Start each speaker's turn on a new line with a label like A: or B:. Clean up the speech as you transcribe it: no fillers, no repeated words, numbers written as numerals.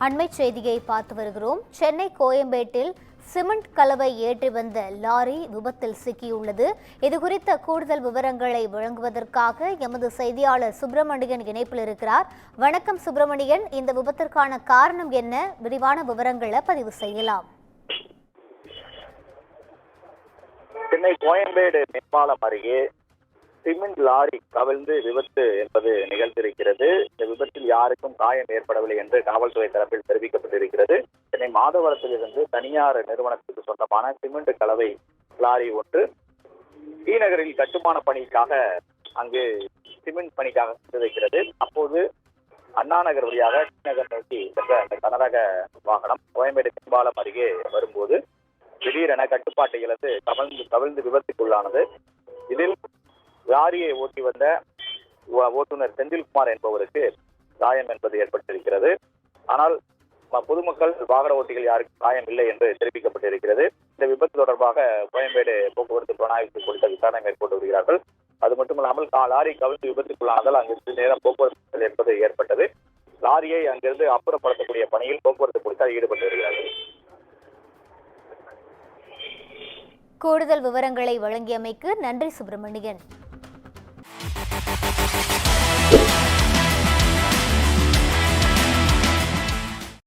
A: அண்மை செய்தியை பார்த்து வருகிறோம். சென்னை கோயம்பேட்டில் சிமெண்ட் கலவை ஏற்றி வந்த லாரி விபத்தில் சிக்கியுள்ளது. இதுகுறித்த கூடுதல் விவரங்களை வழங்குவதற்காக எமது செய்தியாளர் சுப்பிரமணியன் இணைப்பில் இருக்கிறார். வணக்கம் சுப்பிரமணியன், இந்த விபத்திற்கான காரணம் என்ன? விரிவான விவரங்களை பதிவு செய்யலாம்.
B: சென்னை கோயம்பேடு மேம்பாலம் அருகே சிமெண்ட் லாரி கவிழ்ந்து விபத்து என்பது நிகழ்ந்திருக்கிறது. இந்த விபத்தில் யாருக்கும் காயம் ஏற்படவில்லை என்று காவல்துறை தரப்பில் தெரிவிக்கப்பட்டிருக்கிறது. சென்னை மாதவரத்திலிருந்து தனியார் நிறுவனத்துக்கு சொந்தமான சிமெண்ட் கலவை லாரி ஒன்று டி-நகரில் கட்டுமான பணிக்காக அங்கு சிமெண்ட் பணிக்காக சென்றிருக்கிறது. அப்போது அண்ணா நகர் வழியாக டி-நகர் நோக்கி சென்ற அந்த கனரக வாகனம் கோயம்பேடு மேம்பாலம் அருகே வரும்போது திடீரென கட்டுப்பாட்டை இழந்து கவிழ்ந்து விபத்துக்குள்ளானது. இதில் லாரியை ஓட்டி வந்த ஓட்டுநர் செந்தில்குமார் என்பவருக்கு காயம் என்பது ஏற்பட்டிருக்கிறது. ஆனால் பொதுமக்கள் வாகன ஓட்டிகள் யாருக்கும் காயம் இல்லை என்று தெரிவிக்கப்பட்டிருக்கிறது. இந்த விபத்து தொடர்பாக கோயம்பேடு போக்குவரத்து புலனாய்வு குறித்த விசாரணை மேற்கொண்டு வருகிறார்கள். அது மட்டுமல்லாமல் லாரி கவிழ்ந்து விபத்துக்குள்ளானதால் அங்கு சிறிது நேரம் போக்குவரத்து என்பது ஏற்பட்டது. லாரியை அங்கிருந்து அப்புறப்படுத்தக்கூடிய பணியில் போக்குவரத்து போலீசார் ஈடுபட்டு வருகிறார்கள்.
A: கூடுதல் விவரங்களை வழங்கியமைக்கு நன்றி சுப்பிரமணியன்.